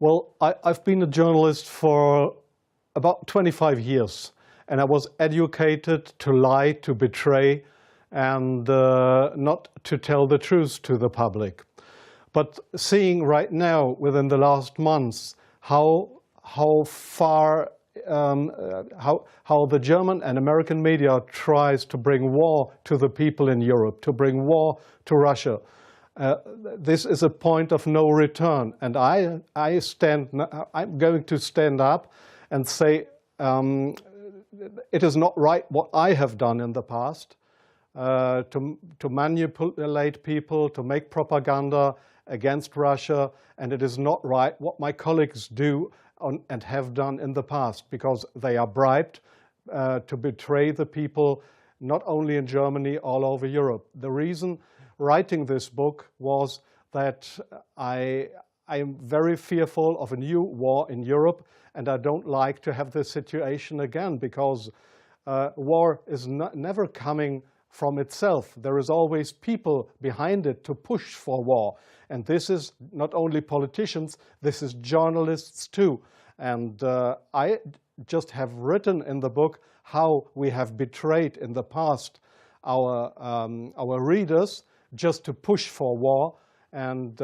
Well, I've been a journalist for about 25 years, and I was educated to lie, to betray, and not to tell the truth to the public. But seeing right now, within the last months, how far how the German and American media tries to bring war to the people in Europe, to bring war to Russia. This is a point of no return, and I'm going to stand up and say it is not right what I have done in the past, to manipulate people, to make propaganda against Russia, and it is not right what my colleagues do and have done in the past, because they are bribed to betray the people, not only in Germany, all over Europe. The reason writing this book was that I am very fearful of a new war in Europe, and I don't like to have this situation again, because war is never coming from itself. There is always people behind it to push for war. And this is not only politicians, this is journalists too. And I just have written in the book how we have betrayed in the past our readers just to push for war, and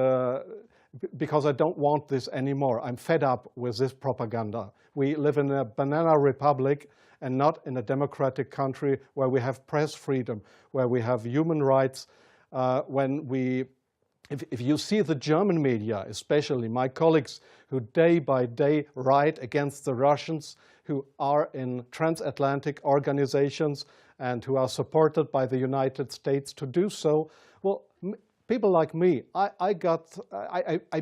because I don't want this anymore. I'm fed up with this propaganda. We live in a banana republic and not in a democratic country where we have press freedom, where we have human rights. If you see the German media, especially my colleagues who day by day write against the Russians, who are in transatlantic organizations and who are supported by the United States to do so, well, people like me, I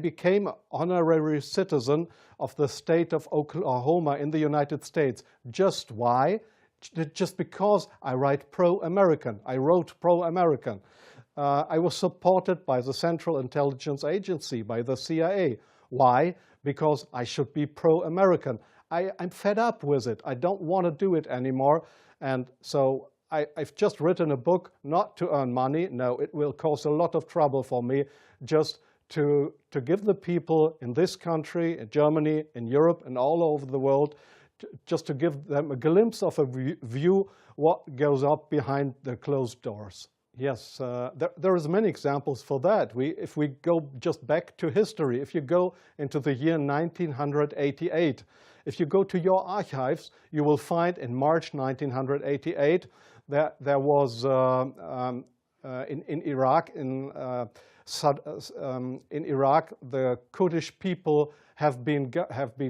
became an honorary citizen of the state of Oklahoma in the United States. Just why? Just because I write pro-American. I wrote pro-American. I was supported by the Central Intelligence Agency, by the CIA. Why? Because I should be pro-American. I'm fed up with it. I don't want to do it anymore. And so I've just written a book not to earn money. No, it will cause a lot of trouble for me, just to give the people in this country, in Germany, in Europe, and all over the world, just to give them a glimpse of a view what goes up behind the closed doors. Yes, there is many examples for that. If we go just back to history, if you go into the year 1988, if you go to your archives, you will find in March 1988 that there was in Iraq, the Kurdish people have been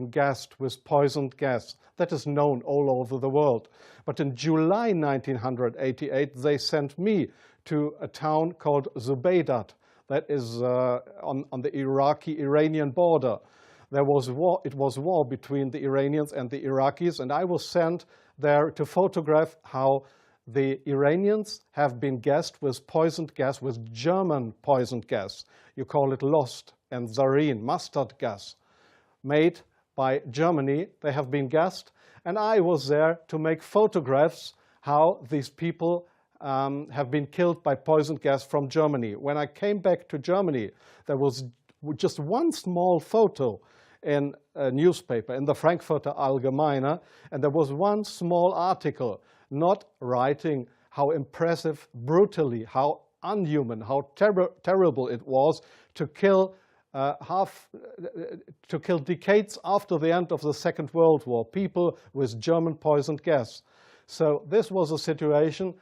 gassed with poisoned gas. That is known all over the world. But in July 1988, they sent me to a town called Zubeidat, that is on the Iraqi-Iranian border. There was war. It was war between the Iranians and the Iraqis, and I was sent there to photograph how the Iranians have been gassed with poisoned gas, with German poisoned gas. You call it Lost and Zarine, mustard gas, made by Germany. They have been gassed, and I was there to make photographs how these people have been killed by poisoned gas from Germany. When I came back to Germany, there was just one small photo in a newspaper, in the Frankfurter Allgemeine, and there was one small article not writing how impressive, brutally, how unhuman, how terrible it was to kill decades after the end of the Second World War, people with German poisoned gas. So this was a situation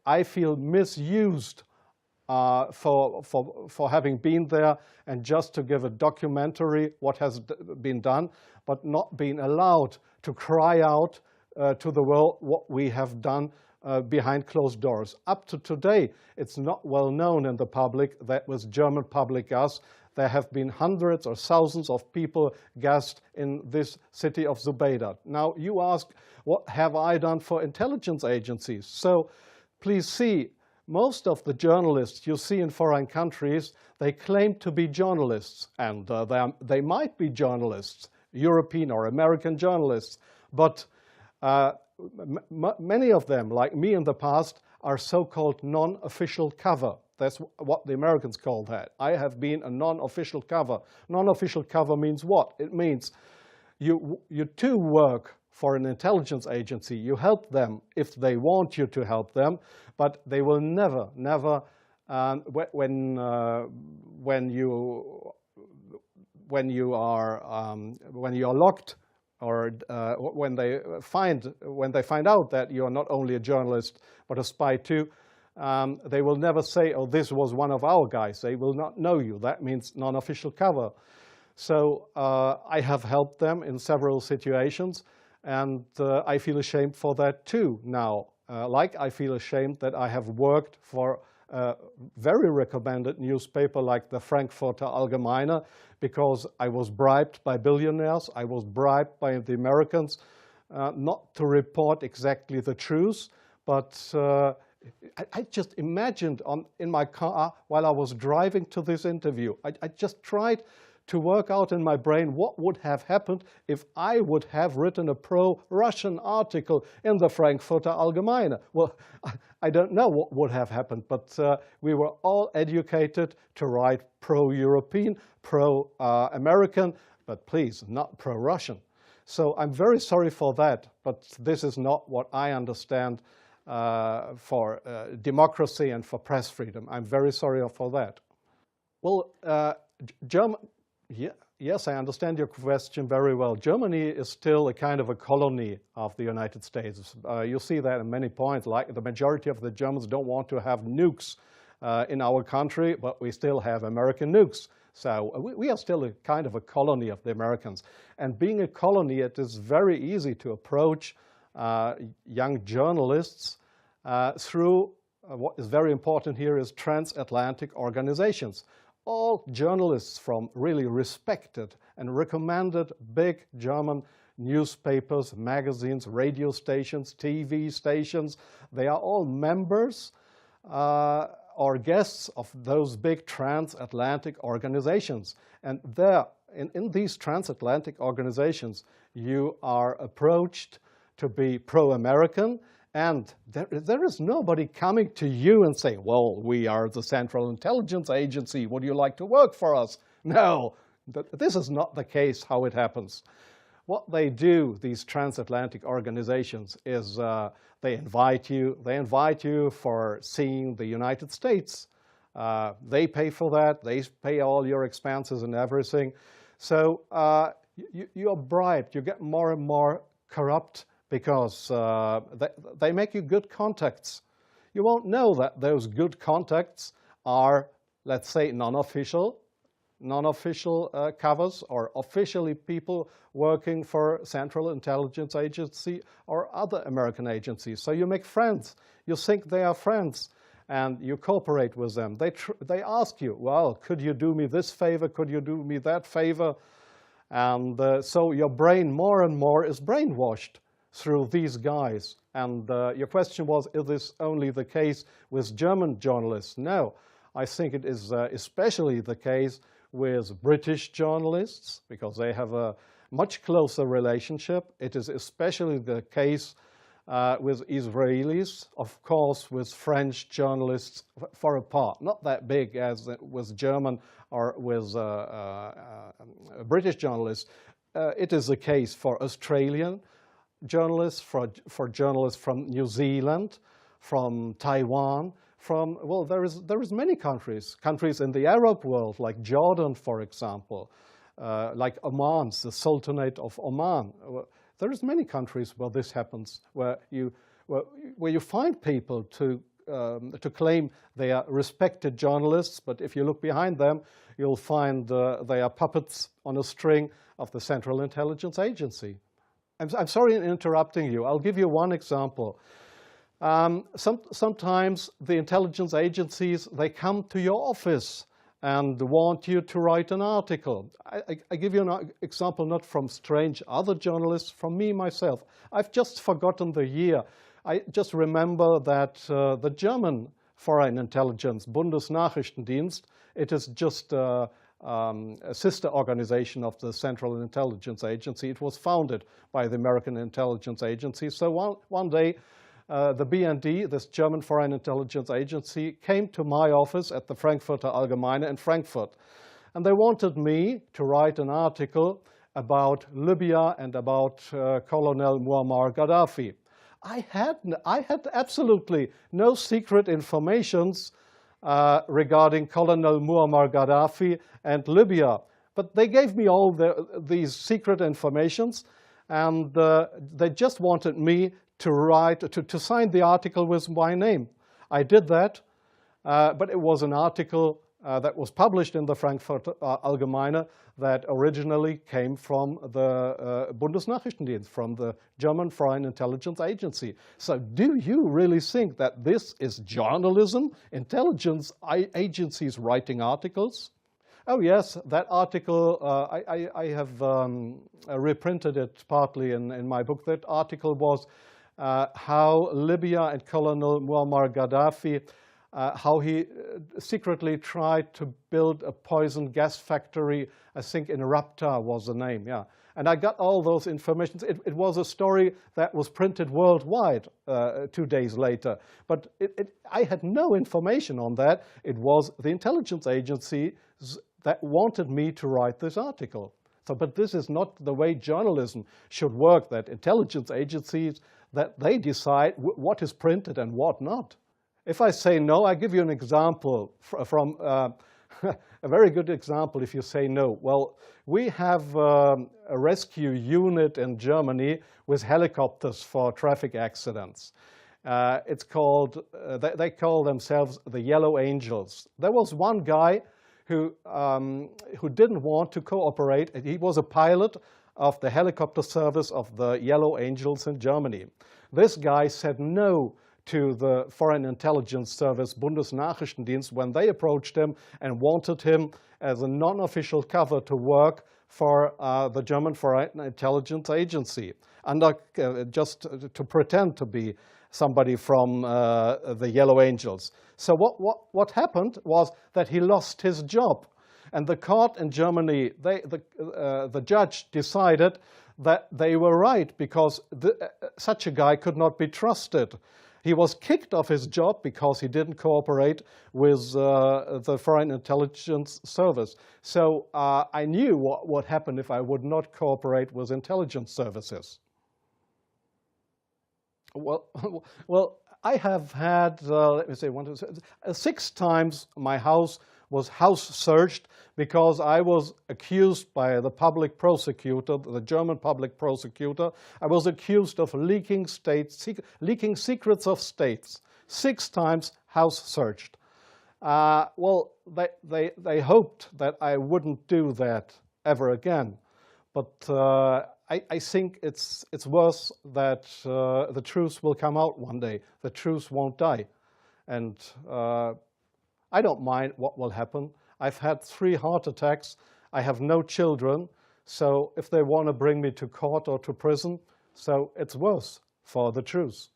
I feel misused for having been there, and just to give a documentary what has been done, but not being allowed to cry out to the world what we have done behind closed doors. Up to today, it's not well known in the public that with German public gas, there have been hundreds or thousands of people gassed in this city of Zubeidat. Now, you ask, what have I done for intelligence agencies? So please see, most of the journalists you see in foreign countries, they claim to be journalists, and they might be journalists, European or American journalists, but many of them, like me in the past, are so-called non-official cover. That's what the Americans call that. I have been a non-official cover. Non-official cover means what? It means you too work for an intelligence agency. You help them if they want you to help them, but they will never, when you are locked, or when they find out that you are not only a journalist but a spy too, they will never say, "Oh, this was one of our guys." They will not know you. That means non-official cover. So I have helped them in several situations, and I feel ashamed for that too now. Like I feel ashamed that I have worked for a very recommended newspaper like the Frankfurter Allgemeine, because I was bribed by billionaires, I was bribed by the Americans not to report exactly the truth, but I just imagined in my car while I was driving to this interview, I just tried to work out in my brain what would have happened if I would have written a pro-Russian article in the Frankfurter Allgemeine. Well, I don't know what would have happened, but we were all educated to write pro-European, pro-American, but please, not pro-Russian. So I'm very sorry for that, but this is not what I understand for democracy and for press freedom. I'm very sorry for that. Well, yes, I understand your question very well. Germany is still a kind of a colony of the United States. You see that in many points, like the majority of the Germans don't want to have nukes in our country, but we still have American nukes. So we are still a kind of a colony of the Americans. And being a colony, it is very easy to approach young journalists through what is very important here is transatlantic organizations. All journalists from really respected and recommended big German newspapers, magazines, radio stations, TV stations, they are all members or guests of those big transatlantic organizations. And there, in these transatlantic organizations, you are approached to be pro-American, and there is nobody coming to you and saying, well, we are the Central Intelligence Agency, would you like to work for us? No, this is not the case how it happens. What they do, these transatlantic organizations, is they invite you for seeing the United States. They pay for that, they pay all your expenses and everything. So you are bribed, you get more and more corrupt, because they make you good contacts. You won't know that those good contacts are, let's say, non-official covers, or officially people working for Central Intelligence Agency or other American agencies. So you make friends. You think they are friends, and you cooperate with them. They ask you, well, could you do me this favor? Could you do me that favor? And so your brain more and more is brainwashed through these guys. And your question was, is this only the case with German journalists? No, I think it is especially the case with British journalists, because they have a much closer relationship. It is especially the case with Israelis, of course, with French journalists for a part, not that big as with German or with British journalists. It is the case for Australian journalists, for journalists from New Zealand, from Taiwan, well, there is many countries in the Arab world, like Jordan, for example, like Oman, the Sultanate of Oman. There is many countries where this happens, where you find people to claim they are respected journalists, but if you look behind them, you'll find they are puppets on a string of the Central Intelligence Agency. I'm sorry in interrupting you. I'll give you one example. Sometimes the intelligence agencies, they come to your office and want you to write an article. I give you an example not from strange other journalists, from me myself. I've just forgotten the year. I just remember that the German Foreign Intelligence, Bundesnachrichtendienst, it is just a sister organization of the Central Intelligence Agency. It was founded by the American Intelligence Agency. So one day the BND, this German Foreign Intelligence Agency, came to my office at the Frankfurter Allgemeine in Frankfurt. And they wanted me to write an article about Libya and about Colonel Muammar Gaddafi. I had absolutely no secret informations regarding Colonel Muammar Gaddafi and Libya. But they gave me all these secret informations, and they just wanted me to write, to sign the article with my name. I did that, but it was an article that was published in the Frankfurter Allgemeine that originally came from the Bundesnachrichtendienst, from the German Foreign Intelligence Agency. So do you really think that this is journalism, intelligence agencies writing articles? Oh yes, that article, I have reprinted it partly in my book. That article was how Libya and Colonel Muammar Gaddafi, how he secretly tried to build a poison gas factory, I think in Rabta was the name, yeah. And I got all those informations. It was a story that was printed worldwide 2 days later. But I had no information on that. It was the intelligence agencies that wanted me to write this article. So, but this is not the way journalism should work, that intelligence agencies, that they decide what is printed and what not. If I say no, I give you an example from a very good example if you say no. Well, we have a rescue unit in Germany with helicopters for traffic accidents. It's called, they call themselves the Yellow Angels. There was one guy who didn't want to cooperate. He was a pilot of the helicopter service of the Yellow Angels in Germany. This guy said no to the Foreign Intelligence Service, Bundesnachrichtendienst, when they approached him and wanted him as a non-official cover to work for the German Foreign Intelligence Agency, under, just to pretend to be somebody from the Yellow Angels. So what happened was that he lost his job. And the court in Germany, the judge decided that they were right, because such a guy could not be trusted. He was kicked off his job because he didn't cooperate with the Foreign Intelligence Service. So I knew what would happen if I would not cooperate with intelligence services. Well, I have had, let me say, 6 times my house was house searched because I was accused by the public prosecutor, the German public prosecutor. I was accused of leaking secrets of states. 6 times house searched. Well, they hoped that I wouldn't do that ever again. But I think it's worse that the truth will come out one day. The truth won't die. And I don't mind what will happen. I've had 3 heart attacks. I have no children. So if they want to bring me to court or to prison, so it's worse for the truth.